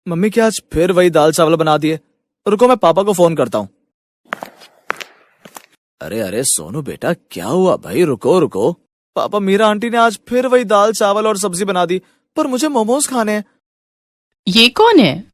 Mummy क्या आज फिर वही दाल चावल बना दिए? रुको मैं पापा को फोन करता हूँ। अरे अरे सोनू बेटा क्या हुआ भाई, रुको रुको। पापा मीरा आंटी ने आज फिर वही दाल चावल और सब्जी बना दी, पर मुझे मोमोज खाने हैं। ये कौन है?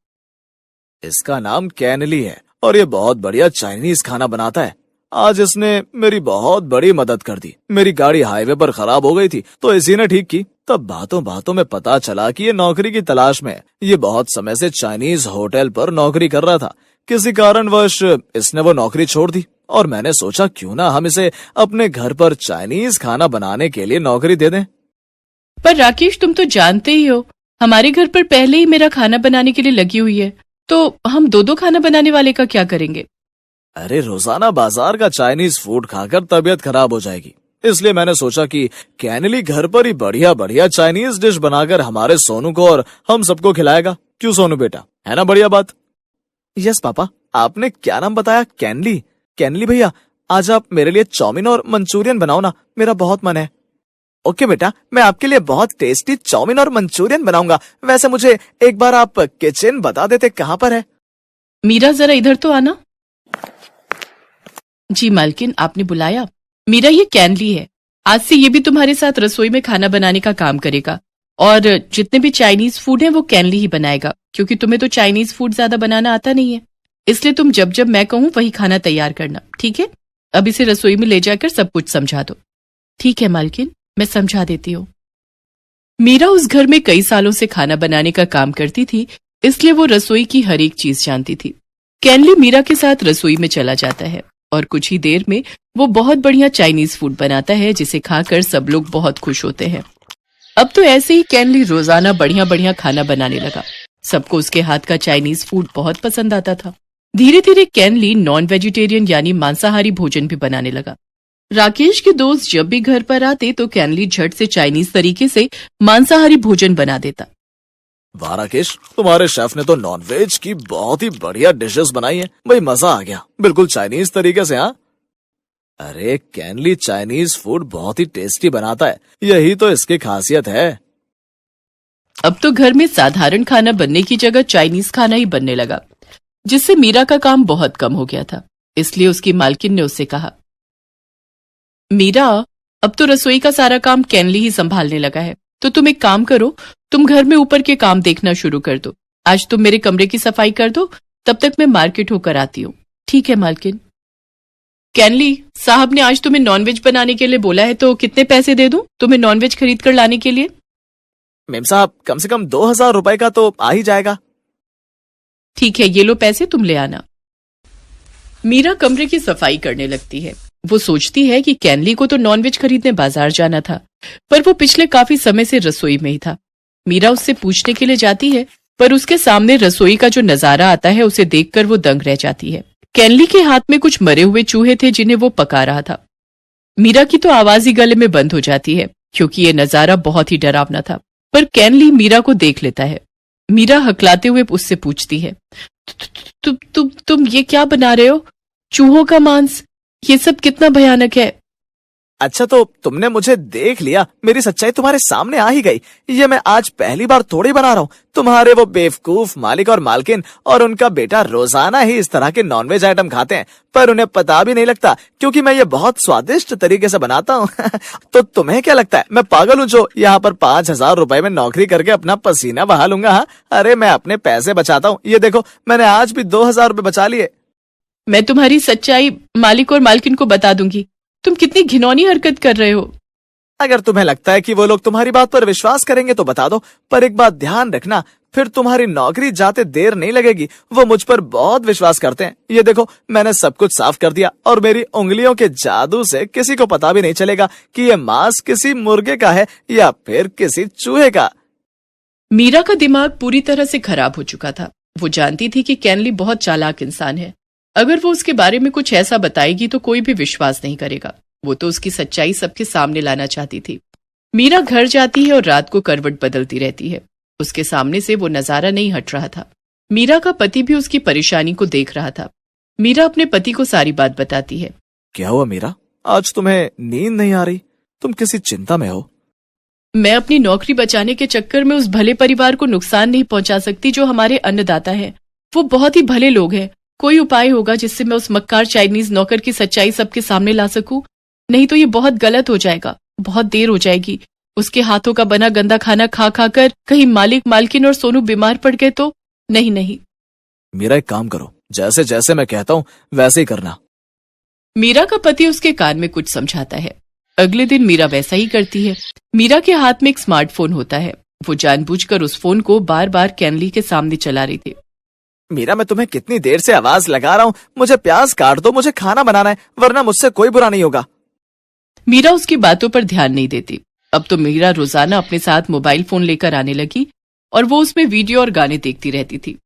इसका नाम कैनली है और ये बहुत बढ़िया चाइनीज खाना बनाता है। आज इसने मेरी बहुत बड़ी मदद कर दी। मेरी गाड़ी हाईवे पर खराब हो गई थी तो इसी ने ठीक की। तब बातों बातों में पता चला कि ये नौकरी की तलाश में है। ये बहुत समय से चाइनीज होटल पर नौकरी कर रहा था। किसी कारणवश इसने वो नौकरी छोड़ दी और मैंने सोचा क्यों ना हम इसे अपने घर पर चाइनीज खाना बनाने के लिए नौकरी दे दें। पर राकेश, तुम तो जानते ही हो हमारे घर पर पहले ही मेरा खाना बनाने के लिए लगी हुई है, तो हम दो दो खाना बनाने वाले का क्या करेंगे? अरे रोजाना बाजार का चाइनीज फूड खाकर तबीयत खराब हो जाएगी, इसलिए मैंने सोचा कि कैनली घर पर ही बढ़िया बढ़िया चाइनीज डिश बनाकर हमारे सोनू को और हम सबको खिलाएगा। क्यों सोनू बेटा, है ना बढ़िया बात? Yes papa. आपने क्या नाम बताया? कैनली। कैनली भैया आज आप मेरे लिए चाउमीन और मंचूरियन बनाओ ना, मेरा बहुत मन है। ओके बेटा, मैं आपके लिए बहुत टेस्टी चाउमीन और मंचूरियन बनाऊंगा। वैसे मुझे एक बार आप किचन बता देते कहाँ पर है? मीरा जरा इधर तो आना। जी मालकिन, आपने बुलाया? मीरा, ये कैनली है। आज से ये भी तुम्हारे साथ रसोई में खाना बनाने का काम करेगा और जितने भी चाइनीज फूड है वो कैनली ही बनाएगा, क्योंकि तुम्हें तो चाइनीज फूड ज्यादा बनाना आता नहीं है। इसलिए तुम जब जब मैं कहूँ वही खाना तैयार करना, ठीक है? अब इसे रसोई में ले जाकर सब कुछ समझा दो। ठीक है मालकिन, मैं समझा देती हूँ। मीरा उस घर में कई सालों से खाना बनाने का काम करती थी, इसलिए वो रसोई की हर एक चीज जानती थी। कैनली मीरा के साथ रसोई में चला जाता है और कुछ ही देर में वो बहुत बढ़िया चाइनीज फूड बनाता है, जिसे खाकर सब लोग बहुत खुश होते हैं। अब तो ऐसे ही कैनली रोजाना बढ़िया बढ़िया खाना बनाने लगा। सबको उसके हाथ का चाइनीज फूड बहुत पसंद आता था। धीरे धीरे कैनली नॉन वेजिटेरियन यानी मांसाहारी भोजन भी बनाने लगा। राकेश के दोस्त जब भी घर पर आते तो कैनली झट से चाइनीज तरीके से मांसाहारी भोजन बना देता। वाह राकेश, तुम्हारे शेफ ने तो नॉनवेज की बहुत ही बढ़िया डिशेस बनाई है। भाई मजा आ गया, बिल्कुल चाइनीज तरीके से। हाँ, अरे कैनली चाइनीज फूड बहुत ही टेस्टी बनाता है, यही तो इसकी खासियत है। अब तो घर में साधारण खाना बनने की जगह चाइनीज खाना ही बनने लगा, जिससे मीरा का काम बहुत कम हो गया था। इसलिए उसकी मालकिन ने उससे कहा, मीरा, अब तो रसोई का सारा काम कैनली ही संभालने लगा है, तो तुम एक काम करो, तुम घर में ऊपर के काम देखना शुरू कर दो। आज तुम मेरे कमरे की सफाई कर दो, तब तक मैं मार्केट होकर आती हूँ। ठीक है मालकिन। कैनली, साहब ने आज तुम्हें नॉनवेज बनाने के लिए बोला है, तो कितने पैसे दे दूं तुम्हें नॉनवेज खरीद कर लाने के लिए? मेम साहब, कम से कम 2000 रुपए का तो आ ही जाएगा। ठीक है, ये लो पैसे, तुम ले आना। मीरा कमरे की सफाई करने लगती है। वो सोचती है कि कैनली को तो नॉनवेज खरीदने बाजार जाना था, पर वो पिछले काफी समय से रसोई में ही था। मीरा उससे पूछने के लिए जाती है, पर उसके सामने रसोई का जो नजारा आता है उसे देखकर वो दंग रह जाती है। कैनली के हाथ में कुछ मरे हुए चूहे थे जिन्हें वो पका रहा था। मीरा की तो आवाज ही गले में बंद हो जाती है, क्योंकि ये नजारा बहुत ही डरावना था। पर कैनली मीरा को देख लेता है। मीरा हकलाते हुए उससे पूछती है, तुम ये क्या बना रहे हो? चूहों का मांस? ये सब कितना भयानक है। अच्छा, तो तुमने मुझे देख लिया, मेरी सच्चाई तुम्हारे सामने आ ही गई। ये मैं आज पहली बार थोड़ी बना रहा हूँ। तुम्हारे वो बेवकूफ मालिक और मालकिन और उनका बेटा रोजाना ही इस तरह के नॉनवेज आइटम खाते हैं, पर उन्हें पता भी नहीं लगता, क्योंकि मैं ये बहुत स्वादिष्ट तरीके से बनाता हूँ। तो तुम्हें क्या लगता है मैं पागल हूँ जो यहाँ पर 5000 रुपए में नौकरी करके अपना पसीना बहा लूंगा? हाँ, अरे मैं अपने पैसे बचाता हूँ। ये देखो, मैंने आज भी 2000 रुपए बचा लिए। मैं तुम्हारी सच्चाई मालिक और मालकिन को बता दूंगी। तुम कितनी घिनौनी हरकत कर रहे हो। अगर तुम्हें लगता है कि वो लोग तुम्हारी बात पर विश्वास करेंगे तो बता दो, पर एक बात ध्यान रखना, फिर तुम्हारी नौकरी जाते देर नहीं लगेगी। वो मुझ पर बहुत विश्वास करते हैं। ये देखो, मैंने सब कुछ साफ कर दिया और मेरी उंगलियों के जादू से किसी को पता भी नहीं चलेगा कि ये मांस किसी मुर्गे का है या फिर किसी चूहे का। मीरा का दिमाग पूरी तरह से खराब हो चुका था। वो जानती थी कि कैनली बहुत चालाक इंसान है। अगर वो उसके बारे में कुछ ऐसा बताएगी तो कोई भी विश्वास नहीं करेगा। वो तो उसकी सच्चाई सबके सामने लाना चाहती थी। मीरा घर जाती है और रात को करवट बदलती रहती है। उसके सामने से वो नजारा नहीं हट रहा था। मीरा का पति भी उसकी परेशानी को देख रहा था। मीरा अपने पति को सारी बात बताती है। क्या हुआ मीरा, आज तुम्हें नींद नहीं आ रही? तुम किसी चिंता में हो? मैं अपनी नौकरी बचाने के चक्कर में उस भले परिवार को नुकसान नहीं पहुंचा सकती जो हमारे अन्नदाता हैं। वो बहुत ही भले लोग हैं। कोई उपाय होगा जिससे मैं उस मक्कार चाइनीज नौकर की सच्चाई सबके सामने ला सकूं? नहीं तो ये बहुत गलत हो जाएगा, बहुत देर हो जाएगी। उसके हाथों का बना गंदा खाना खा खा कर कहीं मालिक, मालकिन और सोनू बीमार पड़ गए तो? नहीं। मीरा, एक काम करो, जैसे जैसे मैं कहता हूँ वैसे ही करना। मीरा का पति उसके कान में कुछ समझाता है। अगले दिन मीरा वैसा ही करती है। मीरा के हाथ में एक स्मार्टफोन होता है। वो जानबूझकर उस फोन को बार बार कैनली के सामने चला रही थी। मीरा, मैं तुम्हें कितनी देर से आवाज लगा रहा हूँ, मुझे प्याज काट दो, मुझे खाना बनाना है, वरना मुझसे कोई बुरा नहीं होगा। मीरा उसकी बातों पर ध्यान नहीं देती। अब तो मीरा रोजाना अपने साथ मोबाइल फोन लेकर आने लगी और वो उसमें वीडियो और गाने देखती रहती थी।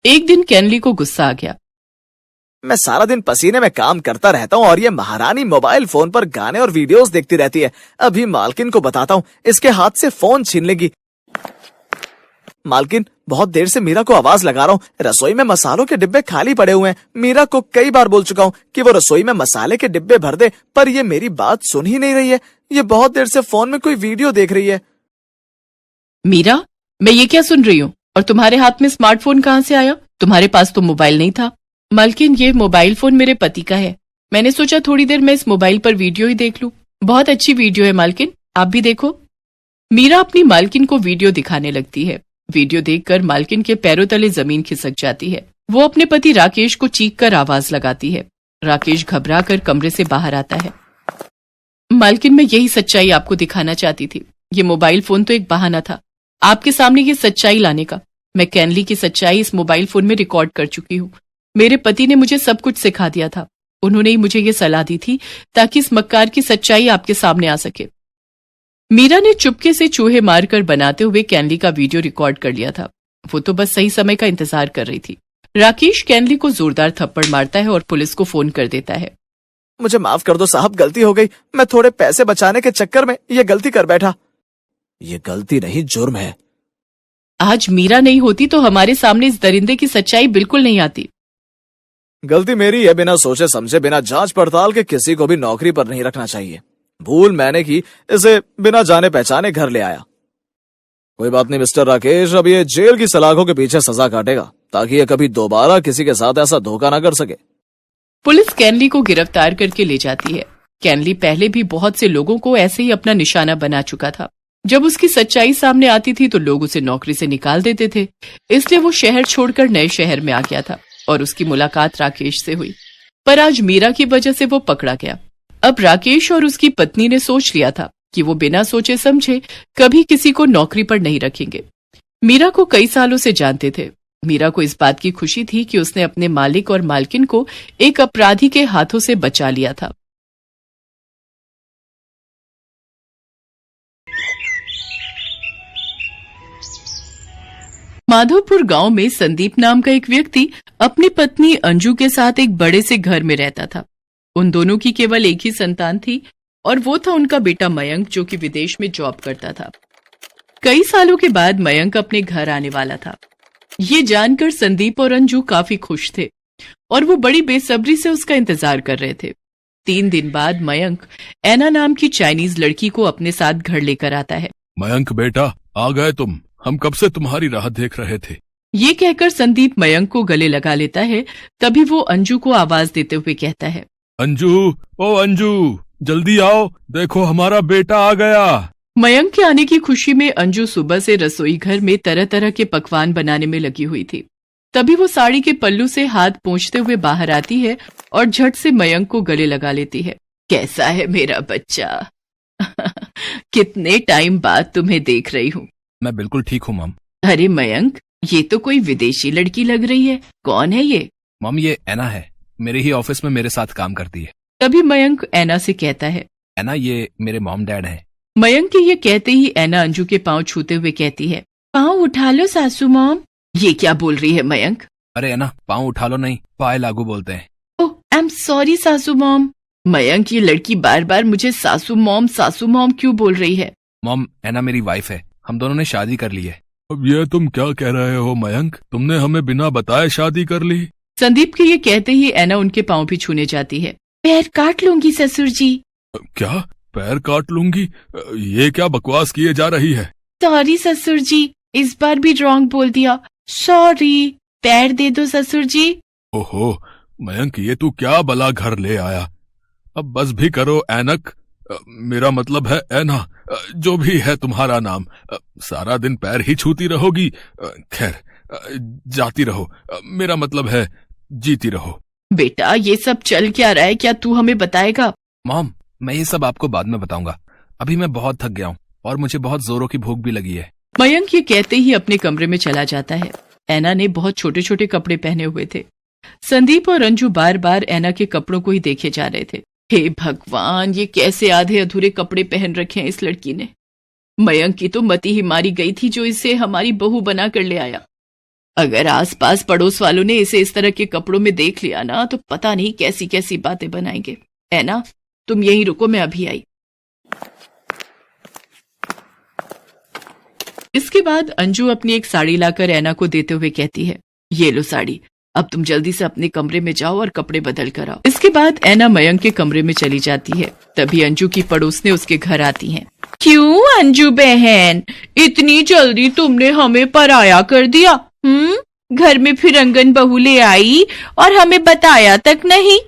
एक दिन कैनली को गुस्सा आ गया। मैं सारा दिन पसीने में काम करता रहता हूँ और ये महारानी मोबाइल फोन पर गाने और वीडियोस देखती रहती है। अभी मालकिन को बताता हूँ, इसके हाथ से फोन छीन लेगी। मालकिन, बहुत देर से मीरा को आवाज लगा रहा हूँ, रसोई में मसालों के डिब्बे खाली पड़े हुए हैं। मीरा को कई बार बोल चुका हूँ कि वो रसोई में मसाले के डिब्बे भर दे, पर ये मेरी बात सुन ही नहीं रही है। ये बहुत देर से फोन में कोई वीडियो देख रही है। मीरा, मैं ये क्या सुन रही हूँ? और तुम्हारे हाथ में स्मार्टफोन कहाँ से आया? तुम्हारे पास तो मोबाइल नहीं था। मालकिन, ये मोबाइल फोन मेरे पति का है। मैंने सोचा थोड़ी देर मैं इस मोबाइल पर वीडियो ही देख लूं। बहुत अच्छी वीडियो है मालकिन, आप भी देखो। मीरा अपनी मालकिन को वीडियो दिखाने लगती है। वीडियो देखकर मालकिन के पैरों तले जमीन खिसक जाती है। वो अपने पति राकेश को चीख कर आवाज लगाती है। राकेश घबरा कर कमरे से बाहर आता है। मालकिन, मैं यही सच्चाई आपको दिखाना चाहती थी। ये मोबाइल फोन तो एक बहाना था आपके सामने ये सच्चाई लाने का। मैं कैनली की सच्चाई इस मोबाइल फोन में रिकॉर्ड कर चुकी हूँ। मेरे पति ने मुझे सब कुछ सिखा दिया था। उन्होंने ही मुझे ये सलाह दी थी ताकि इस मक्कार की सच्चाई आपके सामने आ सके। मीरा ने चुपके से चूहे मारकर बनाते हुए कैनली का वीडियो रिकॉर्ड कर लिया था। वो तो बस सही समय का इंतजार कर रही थी। राकेश कैनली को जोरदार थप्पड़ मारता है और पुलिस को फोन कर देता है। मुझे माफ कर दो साहब, गलती हो गई। मैं थोड़े पैसे बचाने के चक्कर में ये गलती कर बैठा। ये गलती नहीं, जुर्म है। आज मीरा नहीं होती तो हमारे सामने इस दरिंदे की सच्चाई बिल्कुल नहीं आती। गलती मेरी है, बिना सोचे समझे, बिना जांच पड़ताल के किसी को भी नौकरी पर नहीं रखना चाहिए। भूल मैंने की, इसे बिना जाने पहचाने घर ले आया। कोई बात नहीं मिस्टर राकेश, अब ये जेल की सलाखों के पीछे सजा काटेगा ताकि ये कभी दोबारा किसी के साथ ऐसा धोखा ना कर सके। पुलिस कैनली को गिरफ्तार करके ले जाती है। कैनली पहले भी बहुत से लोगों को ऐसे ही अपना निशाना बना चुका था। जब उसकी सच्चाई सामने आती थी तो लोग उसे नौकरी से निकाल देते थे। इसलिए वो शहर छोड़कर नए शहर में आ गया था और उसकी मुलाकात राकेश से हुई। पर आज मीरा की वजह से वो पकड़ा गया। अब राकेश और उसकी पत्नी ने सोच लिया था कि वो बिना सोचे समझे कभी किसी को नौकरी पर नहीं रखेंगे। मीरा को कई सालों से जानते थे। मीरा को इस बात की खुशी थी कि उसने अपने मालिक और मालकिन को एक अपराधी के हाथों से बचा लिया था। माधोपुर गांव में संदीप नाम का एक व्यक्ति अपनी पत्नी अंजू के साथ एक बड़े से घर में रहता था। उन दोनों की केवल एक ही संतान थी और वो था उनका बेटा मयंक, जो कि विदेश में जॉब करता था। कई सालों के बाद मयंक अपने घर आने वाला था। ये जानकर संदीप और अंजू काफी खुश थे और वो बड़ी बेसब्री से उसका इंतजार कर रहे थे। 3 दिन बाद मयंक ऐना नाम की चाइनीज लड़की को अपने साथ घर लेकर आता है। मयंक बेटा, आ गए तुम। हम कब से तुम्हारी राह देख रहे थे। ये कहकर संदीप मयंक को गले लगा लेता है। तभी वो अंजू को आवाज देते हुए कहता है, अंजू, ओ अंजू, जल्दी आओ, देखो हमारा बेटा आ गया। मयंक के आने की खुशी में अंजू सुबह से रसोई घर में तरह तरह के पकवान बनाने में लगी हुई थी। तभी वो साड़ी के पल्लू से हाथ पोंछते हुए बाहर आती है और झट से मयंक को गले लगा लेती है। कैसा है मेरा बच्चा? कितने टाइम बाद तुम्हें देख रही हूँ। मैं बिल्कुल ठीक हूँ मम। अरे मयंक, ये तो कोई विदेशी लड़की लग रही है। कौन है ये? मम, ये ऐना है, मेरे ही ऑफिस में मेरे साथ काम करती है। तभी मयंक ऐना से कहता है, ऐना, ये मेरे मॉम डैड हैं। मयंक के ये कहते ही ऐना अंजू के पांव छूते हुए कहती है, पांव उठा लो सासू मॉम। ये क्या बोल रही है मयंक? अरे ऐना, पाँव उठा लो नहीं, पाए लागू बोलते हैं। ओह, आई एम सॉरी सासू मॉम। मयंक, ये लड़की बार बार मुझे सासू मॉम क्यों बोल रही है? मॉम, ऐना मेरी वाइफ है, हम दोनों ने शादी कर ली है। अब ये तुम क्या कह रहे हो मयंक? तुमने हमें बिना बताए शादी कर ली? संदीप के ये कहते ही ऐना उनके पांव भी छूने जाती है। पैर काट लूंगी ससुर जी। क्या? पैर काट लूंगी? ये क्या बकवास किए जा रही है? सॉरी ससुर जी, इस बार भी रॉन्ग बोल दिया, सॉरी। पैर दे दो ससुर जी। ओहो मयंक, ये तू क्या बला घर ले आया? अब बस भी करो ऐनक, मेरा मतलब है ऐना, जो भी है तुम्हारा नाम। सारा दिन पैर ही छूती रहोगी? खैर, जाती रहो, मेरा मतलब है जीती रहो। बेटा ये सब चल क्या रहा है, क्या तू हमें बताएगा? मॉम, मैं ये सब आपको बाद में बताऊंगा। अभी मैं बहुत थक गया हूँ और मुझे बहुत जोरों की भूख भी लगी है। मयंक ये कहते ही अपने कमरे में चला जाता है। ऐना ने बहुत छोटे छोटे कपड़े पहने हुए थे। संदीप और अंजू बार बार ऐना के कपड़ों को ही देखे जा रहे थे। हे भगवान, ये कैसे आधे अधूरे कपड़े पहन रखे हैं इस लड़की ने। मयंक की तो मती ही मारी गई थी जो इसे हमारी बहू बना कर ले आया। अगर आसपास पड़ोस वालों ने इसे इस तरह के कपड़ों में देख लिया ना तो पता नहीं कैसी कैसी बातें बनाएंगे। ऐना तुम यहीं रुको, मैं अभी आई। इसके बाद अंजू अपनी एक साड़ी लाकर ऐना को देते हुए कहती है, ये लो साड़ी, अब तुम जल्दी से अपने कमरे में जाओ और कपड़े बदल कर आओ। इसके बाद ऐना मयंक के कमरे में चली जाती है। तभी अंजू की पड़ोसने उसके घर आती हैं। क्यों अंजू बहन, इतनी जल्दी तुमने हमें पराया कर दिया? घर में फिरंगन बहू ले आई और हमें बताया तक नहीं?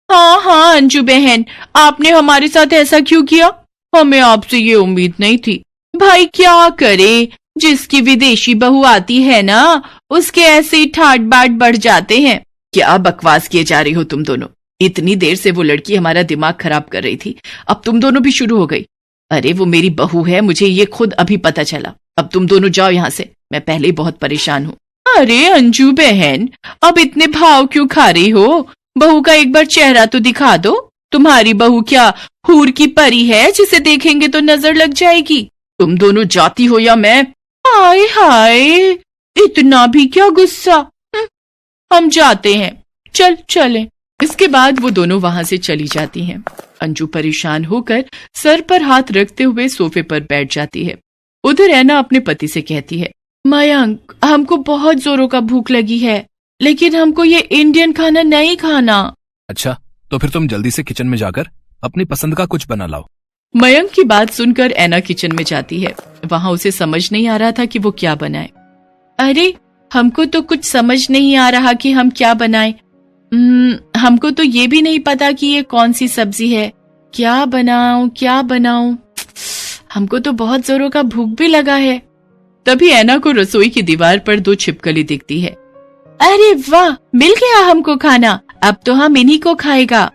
हाँ अंजू बहन, आपने हमारे साथ ऐसा क्यों किया? हमें आपसे ये उम्मीद नहीं थी। भाई क्या करे, जिसकी विदेशी बहू आती है ना उसके ऐसे ही ठाट बाट बढ़ जाते हैं। क्या बकवास किए जा रही हो तुम दोनों? इतनी देर से वो लड़की हमारा दिमाग खराब कर रही थी, अब तुम दोनों भी शुरू हो गई। अरे वो मेरी बहू है, मुझे ये खुद अभी पता चला। अब तुम दोनों जाओ यहाँ से, मैं पहले ही बहुत परेशान हूँ। अरे अंजू बहन, अब इतने भाव क्यों खा रही हो? बहू का एक बार चेहरा तो दिखा दो। तुम्हारी बहू क्या हूर की परी है जिसे देखेंगे तो नजर लग जाएगी? तुम दोनों जाती हो या मैं? हाय हाय, इतना भी क्या गुस्सा। हम जाते हैं, चलें। इसके बाद वो दोनों वहां से चली जाती हैं। अंजू परेशान होकर सर पर हाथ रखते हुए सोफे पर बैठ जाती है। उधर ऐना अपने पति से कहती है, मयंक हमको बहुत जोरों का भूख लगी है, लेकिन हमको ये इंडियन खाना नहीं खाना। अच्छा, तो फिर तुम जल्दी से किचन में जाकर अपनी पसंद का कुछ बना लाओ। मयंक की बात सुनकर ऐना किचन में जाती है। वहां उसे समझ नहीं आ रहा था कि वो क्या बनाए। अरे हमको तो कुछ समझ नहीं आ रहा कि हम क्या बनाएं। हमको तो ये भी नहीं पता कि ये कौन सी सब्जी है। क्या बनाऊं? हमको तो बहुत जोरों का भूख भी लगा है। तभी ऐना को रसोई की दीवार पर 2 छिपकली दिखती है। अरे वाह, मिल गया हमको खाना, अब तो हम इन्हीं को खाएगा।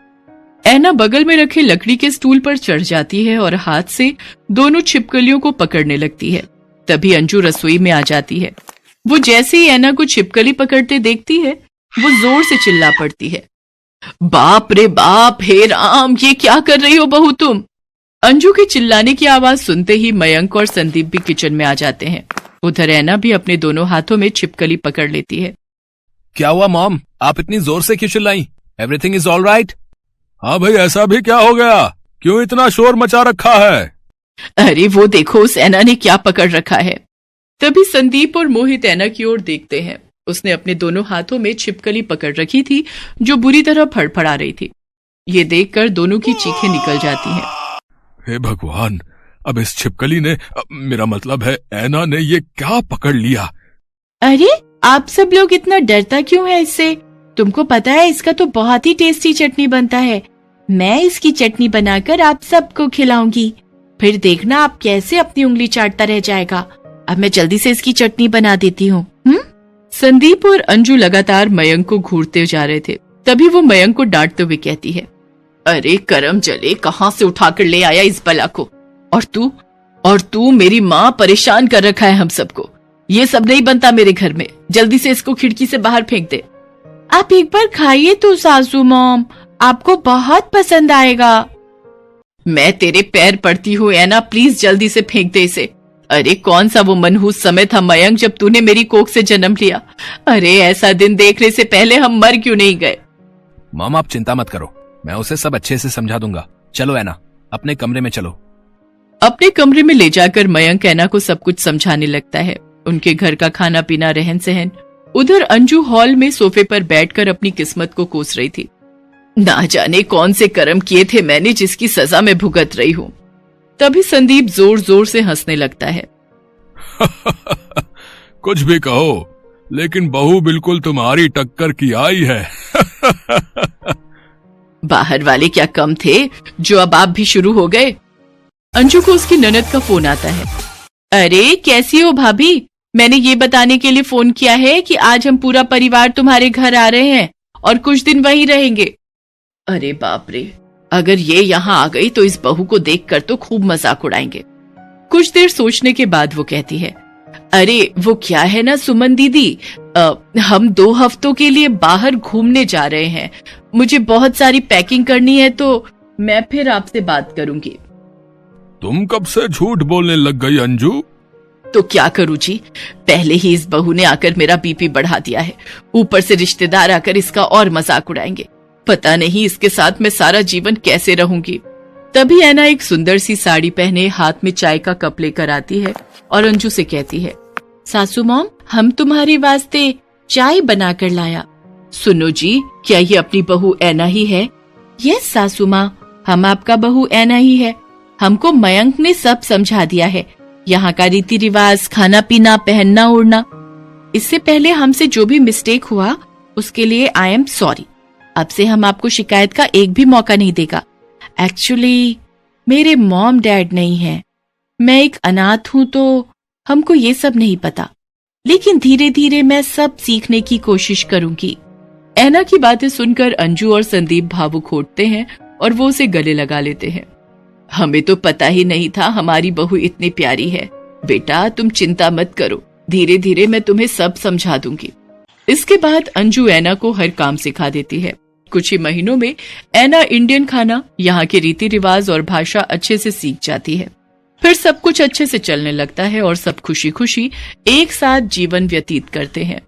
ऐना बगल में रखे लकड़ी के स्टूल पर चढ़ जाती है और हाथ से दोनों छिपकलियों को पकड़ने लगती है। तभी अंजू रसोई में आ जाती है। वो जैसे ही ऐना को छिपकली पकड़ते देखती है, वो जोर से चिल्ला पड़ती है, बाप रे बाप, हे राम, ये क्या कर रही हो बहू तुम? अंजू के चिल्लाने की आवाज सुनते ही मयंक और संदीप भी किचन में आ जाते हैं। उधर ऐना भी अपने दोनों हाथों में छिपकली पकड़ लेती है। क्या हुआ मॉम, आप इतनी जोर से क्यों चिल्लाई? Everything is all right? हाँ भाई, ऐसा भी क्या हो गया? क्यों इतना शोर मचा रखा है? अरे वो देखो, उस ऐना ने क्या पकड़ रखा है। तभी संदीप और मोहित ऐना की ओर देखते हैं। उसने अपने दोनों हाथों में छिपकली पकड़ रखी थी जो बुरी तरह फड़फड़ा रही थी। ये देखकर दोनों की चीखें निकल जाती हैं। हे भगवान, अब इस छिपकली ने, मेरा मतलब है ऐना ने, ये क्या पकड़ लिया? अरे आप सब लोग इतना डरता क्यों है इससे? तुमको पता है इसका तो बहुत ही टेस्टी चटनी बनता है। मैं इसकी चटनी बनाकर आप सबको खिलाऊंगी, फिर देखना आप कैसे अपनी उंगली चाटता रह जाएगा। अब मैं जल्दी से इसकी चटनी बना देती हूँ। संदीप और अंजू लगातार मयंक को घूरते जा रहे थे। तभी वो मयंक को डांटते हुए कहती है, अरे करम जले, कहाँ से उठाकर ले आया इस बला को? और तू मेरी माँ परेशान कर रखा है हम सबको। ये सब नहीं बनता मेरे घर में, जल्दी से इसको खिड़की से बाहर फेंक दे। आप एक बार खाइए तो सासू मॉम, आपको बहुत पसंद आएगा। मैं तेरे पैर पड़ती हूँ ऐना, प्लीज जल्दी से फेंक दे इसे। अरे कौन सा वो मनहूस समय था मयंक जब तूने मेरी कोख से जन्म लिया। अरे ऐसा दिन देखने से पहले हम मर क्यों नहीं गए? मॉम आप चिंता मत करो, मैं उसे सब अच्छे से समझा दूंगा। चलो ऐना, अपने कमरे में चलो। अपने कमरे में ले जाकर मयंक ऐना को सब कुछ समझाने लगता है, उनके घर का खाना पीना, रहन सहन। उधर अंजू हॉल में सोफे पर बैठकर अपनी किस्मत को कोस रही थी। ना जाने कौन से कर्म किए थे मैंने जिसकी सजा में भुगत रही हूं। तभी संदीप जोर जोर से हंसने लगता है। कुछ भी कहो, लेकिन बहू बिल्कुल तुम्हारी टक्कर की आई है। बाहर वाले क्या कम थे जो अब आप भी शुरू हो गए। अंजू को उसकी ननद का फोन आता है। अरे कैसी हो भाभी, मैंने ये बताने के लिए फोन किया है कि आज हम पूरा परिवार तुम्हारे घर आ रहे हैं और कुछ दिन वहीं रहेंगे। अरे बाप रे, अगर ये यहाँ आ गई तो इस बहू को देखकर तो खूब मजाक उड़ाएंगे। कुछ देर सोचने के बाद वो कहती है, अरे वो क्या है ना सुमन दीदी, हम 2 हफ्तों के लिए बाहर घूमने जा रहे हैं। मुझे बहुत सारी पैकिंग करनी है तो मैं फिर आपसे बात करूंगी। तुम कब से झूठ बोलने लग गई अंजू? तो क्या करूं जी, पहले ही इस बहू ने आकर मेरा बीपी बढ़ा दिया है, ऊपर से रिश्तेदार आकर इसका और मजाक उड़ाएंगे। पता नहीं इसके साथ मैं सारा जीवन कैसे रहूंगी। तभी ऐना एक सुंदर सी साड़ी पहने हाथ में चाय का कप लेकर आती है और अंजू से कहती है, सासू मॉम, हम तुम्हारे वास्ते चाय बनाकर लाया। सुनो जी, क्या ये अपनी बहू ऐना ही है? यस सासू माँ, हम आपका बहू ऐना ही है। हमको मयंक ने सब समझा दिया है, यहाँ का रीति रिवाज, खाना पीना, पहनना ओढ़ना। इससे पहले हमसे जो भी मिस्टेक हुआ उसके लिए आई एम सॉरी। अब से हम आपको शिकायत का एक भी मौका नहीं देगा। एक्चुअली मेरे मॉम डैड नहीं है, मैं एक अनाथ हूं तो हमको ये सब नहीं पता, लेकिन धीरे धीरे मैं सब सीखने की कोशिश करूंगी। ऐना की बातें सुनकर अंजू और संदीप भावुक होते हैं और वो उसे गले लगा लेते हैं। हमें तो पता ही नहीं था हमारी बहू इतनी प्यारी है। बेटा तुम चिंता मत करो, धीरे धीरे मैं तुम्हें सब समझा दूंगी। इसके बाद अंजू ऐना को हर काम सिखा देती है। कुछ ही महीनों में ऐना इंडियन खाना, यहाँ के रीति रिवाज और भाषा अच्छे से सीख जाती है। फिर सब कुछ अच्छे से चलने लगता है और सब खुशी खुशी एक साथ जीवन व्यतीत करते हैं।